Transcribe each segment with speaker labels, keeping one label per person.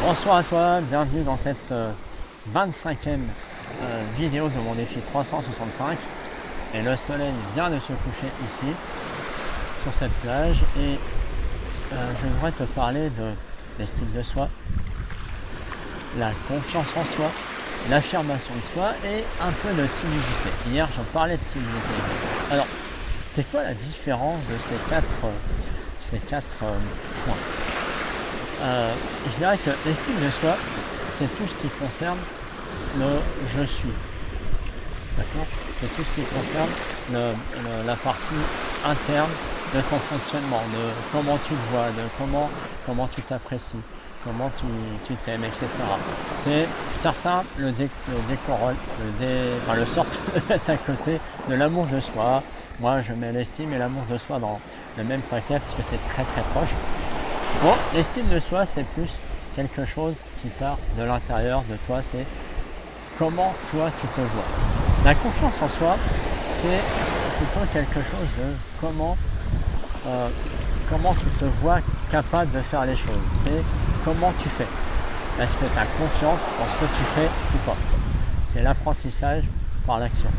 Speaker 1: Bonsoir à toi, bienvenue dans cette 25e vidéo de mon défi 365. Et le soleil vient de se coucher ici, sur cette plage, et je voudrais te parler de l'estime de soi, la confiance en soi, l'affirmation de soi et un peu de timidité. Hier, je parlais de timidité. Alors, c'est quoi la différence de ces quatre points? Je dirais que l'estime de soi, c'est tout ce qui concerne le je suis. D'accord? C'est tout ce qui concerne la partie interne de ton fonctionnement, de comment tu te vois, de comment tu t'apprécies, comment tu t'aimes, etc. C'est certains le sortent de mettre à côté de l'amour de soi. Moi, je mets l'estime et l'amour de soi dans le même paquet parce que c'est très très proche. Bon, l'estime de soi, c'est plus quelque chose qui part de l'intérieur de toi, c'est comment toi tu te vois. La confiance en soi, c'est plutôt quelque chose de comment tu te vois capable de faire les choses. C'est comment tu fais. Est-ce que tu as confiance dans ce que tu fais ou pas? C'est l'apprentissage par l'action.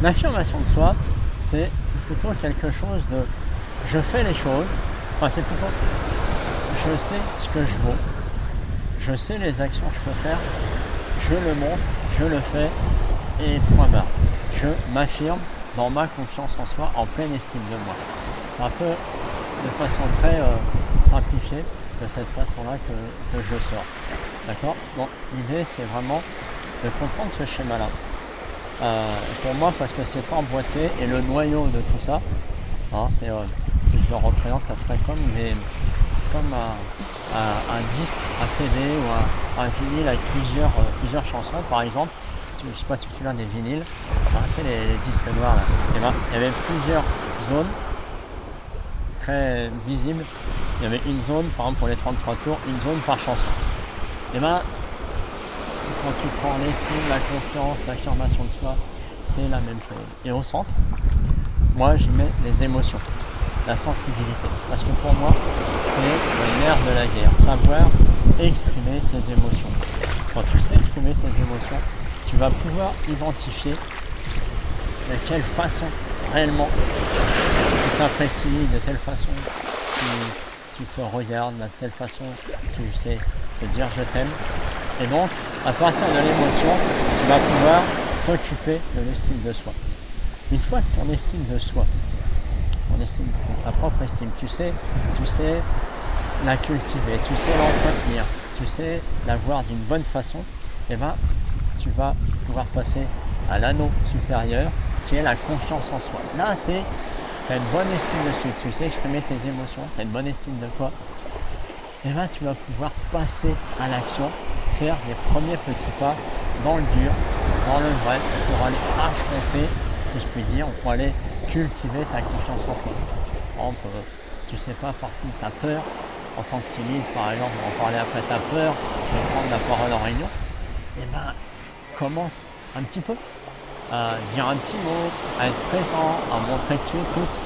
Speaker 1: L'affirmation de soi, c'est plutôt quelque chose de je fais les choses. Enfin, c'est plutôt je sais ce que je vaux, je sais les actions que je peux faire, je le montre, je le fais et point barre. Je m'affirme dans ma confiance en soi, en pleine estime de moi. C'est un peu de façon très simplifiée de cette façon-là que je sors. D'accord? Donc l'idée c'est vraiment de comprendre ce schéma-là. Pour moi, parce que c'est emboîté et le noyau de tout ça, hein, c'est si je le représente, ça ferait comme un disque, un CD ou un vinyle avec plusieurs chansons. Par exemple, je ne sais pas si tu as des vinyles, les disques noirs là. Et ben, il y avait plusieurs zones très visibles. Il y avait une zone, par exemple pour les 33 tours, une zone par chanson. Et ben, quand tu prends l'estime, la confiance, l'affirmation de soi, c'est la même chose. Et au centre, moi j'y mets les émotions, la sensibilité. Parce que pour moi, c'est le nerf de la guerre. Savoir exprimer ses émotions. Quand tu sais exprimer tes émotions, tu vas pouvoir identifier de quelle façon réellement tu t'apprécies, de telle façon tu te regardes, de telle façon tu sais te dire je t'aime. Et donc, à partir de l'émotion, tu vas pouvoir t'occuper de l'estime de soi. Une fois que ton estime de soi, ta propre estime, tu sais la cultiver, tu sais l'entretenir, tu sais la voir d'une bonne façon, et ben tu vas pouvoir passer à l'anneau supérieur qui est la confiance en soi. Là, tu as une bonne estime dessus, tu sais exprimer tes émotions, tu as une bonne estime de toi, et ben tu vas pouvoir passer à l'action, faire les premiers petits pas dans le dur, dans le vrai, pour aller affronter, si je puis dire, pour aller cultiver ta confiance en toi. Par exemple, tu sais pas, partie de ta peur, en tant que timide par exemple, on va en parler après, ta peur de prendre la parole en réunion, et ben commence un petit peu à dire un petit mot, à être présent, à montrer que tu écoutes.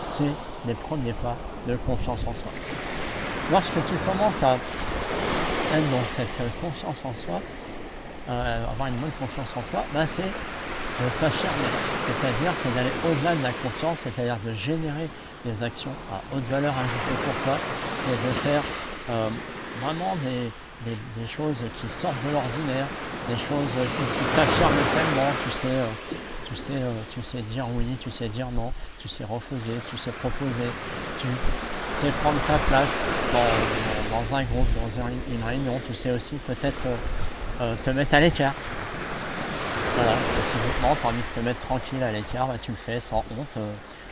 Speaker 1: C'est les premiers pas de confiance en soi. Lorsque tu commences à être dans cette confiance en soi, avoir une bonne confiance en toi, ben c'est de t'affirmer, c'est-à-dire c'est d'aller au-delà de la confiance, c'est-à-dire de générer des actions à haute valeur ajoutée pour toi, c'est de faire vraiment des choses qui sortent de l'ordinaire, des choses que tu t'affirmes tellement, tu sais dire oui, tu sais dire non, tu sais refuser, tu sais proposer, tu sais prendre ta place dans un groupe, dans une réunion, tu sais aussi peut-être te mettre à l'écart. Voilà, si justement tu as envie de te mettre tranquille à l'écart, bah, tu le fais sans honte,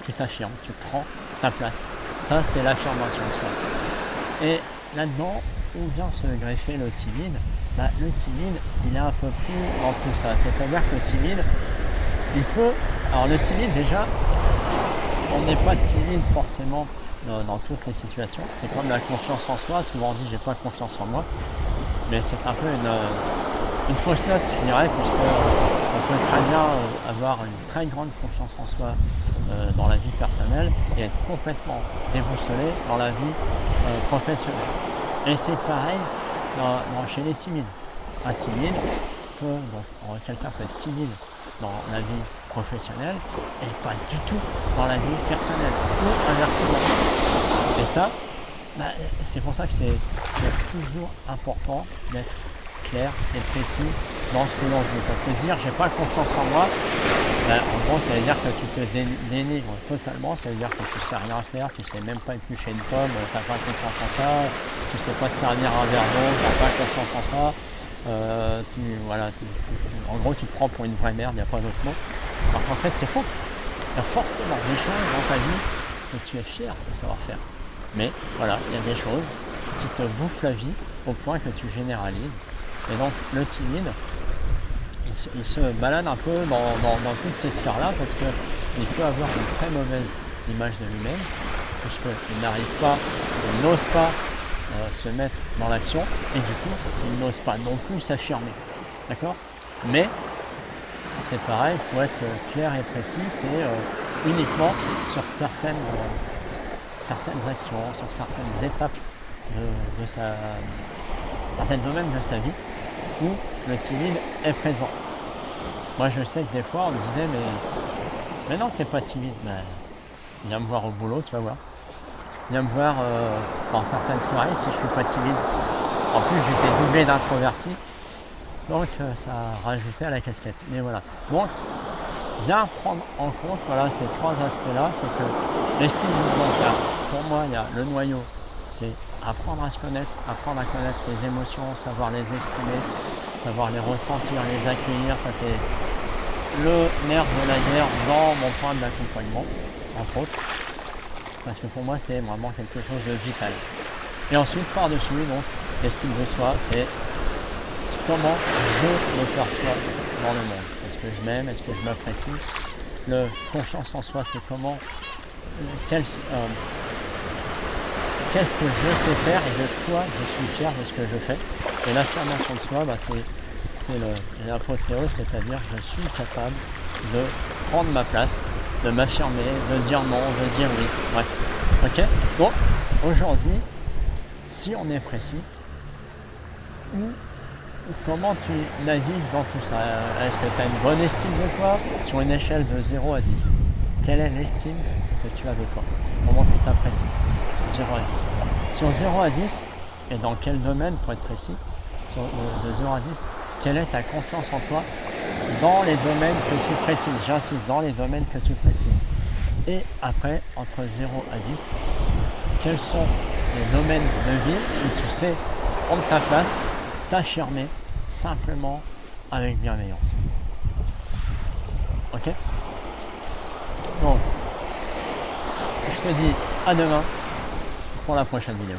Speaker 1: tu t'affirmes, tu prends ta place. Ça, c'est l'affirmation de soi. Et là-dedans, où vient se greffer le timide? Bah, le timide, il est un peu plus dans tout ça. C'est-à-dire que le timide, il peut... Alors le timide, déjà, on n'est pas timide forcément dans toutes les situations. C'est comme la confiance en soi. Souvent on dit j'ai pas confiance en moi. Mais c'est un peu une fausse note, je dirais, puisqu'on peut très bien avoir une très grande confiance en soi dans la vie personnelle et être complètement déboussolé dans la vie professionnelle. Et c'est pareil chez les timides. Un timide quelqu'un peut être timide dans la vie professionnelle et pas du tout dans la vie personnelle, ou inversement. Et ça, c'est pour ça que c'est toujours important d'être clair et précis dans ce que l'on dit. Parce que dire j'ai pas confiance en moi, en gros ça veut dire que tu te dénigres totalement, ça veut dire que tu sais rien faire, tu sais même pas éplucher une pomme, tu n'as pas confiance en ça, tu sais pas te servir un verre d'eau, tu n'as pas confiance en ça, en gros tu te prends pour une vraie merde, il n'y a pas d'autre mot. Alors qu'en fait c'est faux. Il y a forcément des choses dans ta vie que tu es fier de savoir faire. Mais voilà, il y a des choses qui te bouffent la vie au point que tu généralises. Et donc le timide, il se balade un peu dans toutes ces sphères-là parce qu'il peut avoir une très mauvaise image de lui-même, puisqu'il n'arrive pas, il n'ose pas se mettre dans l'action, et du coup, il n'ose pas non plus s'affirmer. D'accord ? Mais c'est pareil, il faut être clair et précis, c'est uniquement sur certaines actions, sur certaines étapes de certains domaines de sa vie où le timide est présent. Moi je sais que des fois on me disait mais non t'es pas timide, viens me voir au boulot, tu vas voir. Viens me voir dans certaines soirées si je suis pas timide. En plus j'étais doublé d'introverti, donc ça a rajouté à la casquette. Mais voilà. Donc bien prendre en compte ces trois aspects-là, c'est que l'estime du mental, pour moi il y a le noyau, c'est apprendre à se connaître, apprendre à connaître ses émotions, savoir les exprimer, savoir les ressentir, les accueillir, ça c'est le nerf de la guerre dans mon point d'accompagnement, entre autres, parce que pour moi c'est vraiment quelque chose de vital. Et ensuite par-dessus, donc, l'estime de soi, c'est comment je me perçois dans le monde. Est-ce que je m'aime, est-ce que je m'apprécie? Le confiance en soi, c'est comment, qu'est-ce que je sais faire et de quoi je suis fier de ce que je fais. Et l'affirmation de soi, c'est l'apothéose, c'est-à-dire que je suis capable de prendre ma place, de m'affirmer, de dire non, de dire oui, bref. Ok ? Bon, aujourd'hui, si on est précis, comment tu navigues dans tout ça? Est-ce que tu as une bonne estime de toi sur une échelle de 0 à 10? Quelle est l'estime que tu as de toi? Comment tu t'apprécies? 0 à 10. Sur 0 à 10, et dans quel domaine pour être précis, de 0 à 10, quelle est ta confiance en toi dans les domaines que tu précises? J'insiste, dans les domaines que tu précises. Et après, entre 0 à 10, quels sont les domaines de vie où tu sais prendre ta place, t'affirmer simplement avec bienveillance. Ok ? Donc, je te dis à demain pour la prochaine vidéo.